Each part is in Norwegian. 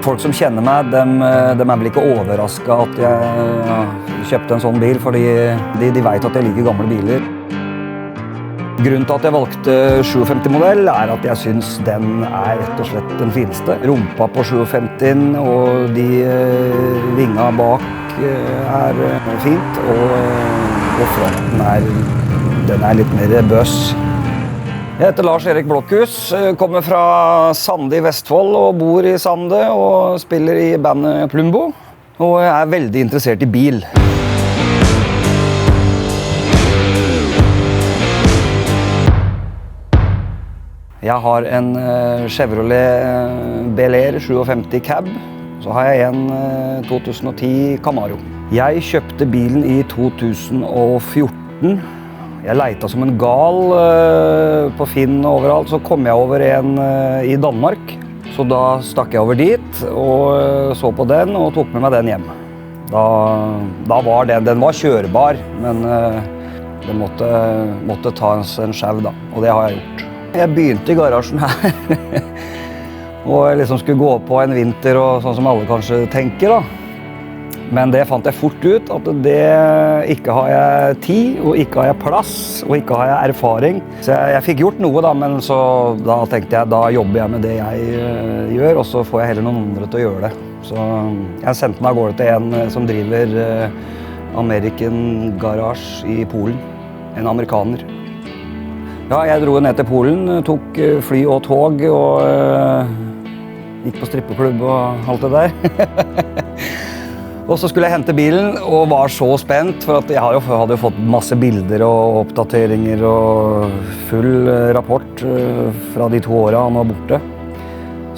Folk som kjenner meg, de vel ikke overrasket at jeg kjøpte en sånn bil, fordi de vet at jeg liker gamle biler. Grunnen til at jeg valgte 57-modell at jeg synes den rett og slett den fineste. Rumpa på 57 og de vinga bak fint, og fronten den litt mer bøs. Jeg heter Lars Erik Blokhus, kommer fra Sande i Vestfold og bor i Sande og spiller i bandet Plumbo. Og jeg veldig interessert i bil. Jeg har en Chevrolet Bel Air 57 Cab. Så har jeg en 2010 Camaro. Jeg kjøpte bilen i 2014. Jeg leita som en gal på Finn og overalt, så kom jeg over en i Danmark. Så da stakk jeg over dit og så på den og tok med meg den hjem. Da var den var kjørbar, men den måtte ta en skjev da, og det har jeg gjort. Jeg begynte i garasjen her, og jeg liksom skulle gå på en vinter, og sånn som alle kanskje tenker da. Men det fant jeg fort ut, at ikke har jeg tid, og ikke har jeg plass, og ikke har jeg erfaring. Så jeg fikk gjort noe da, men da tenkte jeg, da jobber jeg med det jeg gjør, og så får jeg heller noen andre til å gjøre det. Så jeg sendte meg av gårde til en som driver American Garage i Polen, en amerikaner. Ja, jeg dro ned til Polen, tok fly og tog, og gikk på strippeklubb og alt det der. Og så skulle jeg hente bilen, og var så spent, for at jeg hadde jo fått masse bilder og oppdateringer og full rapport fra de 2 årene han var borte.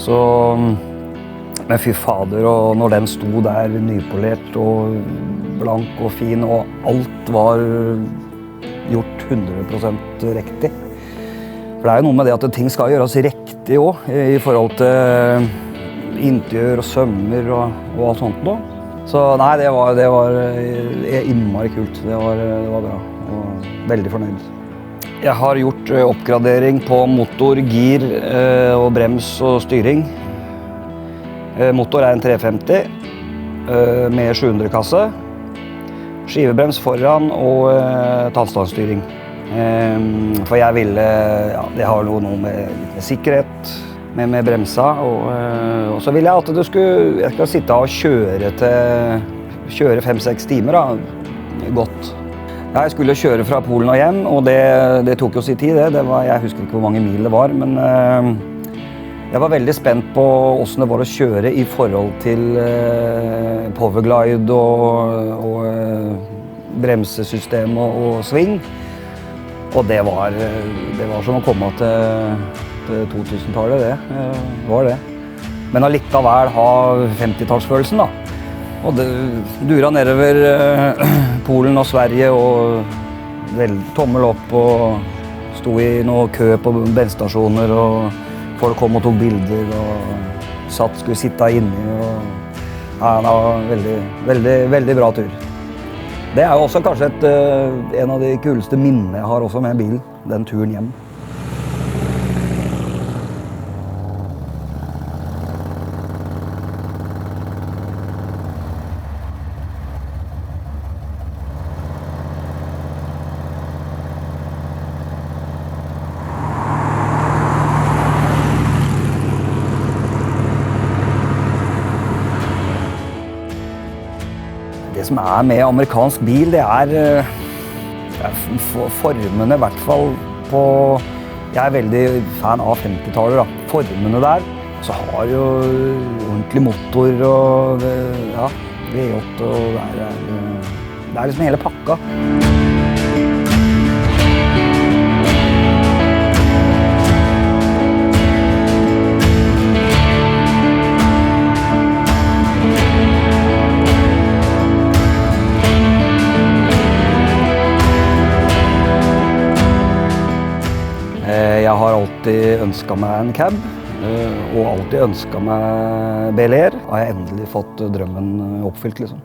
Så, men fy fader, og når den sto der nypolert og blank og fin, og alt var gjort 100% riktig. For det jo noe med det at ting skal gjøres riktig også, i forhold til interiør og sømmer og alt sånt nå. Så nei, det var innmari kult. Det var bra, og veldig fornøyd. Jeg har gjort oppgradering på motor, gir og brems og styring. Motor en 350 med 700-kasse. Skivebrems foran og tannstandstyring. For jeg ville, ja, det har noe med sikkerhet, med bremsa, og så ville jeg at jeg skal sitte og kjøre 5-6 timer da, godt. Ja, jeg skulle kjøre fra Polen og hjem, og det tok jo sin tid, jeg husker ikke hvor mange mil det var, men jeg var veldig spent på hvordan det var å kjøre i forhold til powerglide og bremsesystem og sving. Og det var som å komme til 2000-tallet, det var det. Men allikevel ha 50-tallsfølelsen da. Og det dura nedover Polen og Sverige og tommel opp og sto i noe kø på bensinstasjoner og folk kom og tok bilder og skulle sitte inni og ja, det var veldig, veldig bra tur. Det jo også kanskje en av de kuleste minnene jeg har også med bilen, den turen hjem. Det som med amerikansk bil, det formene I hvert fall på... Jeg veldig fan av 50-tallet da. Formene der, så har jo ordentlig motor og ja, V8 og det liksom hele pakka. Jeg har alltid ønsket meg en cab, og alltid ønsket meg Bel Air. Har jeg endelig fått drømmen oppfylt, liksom.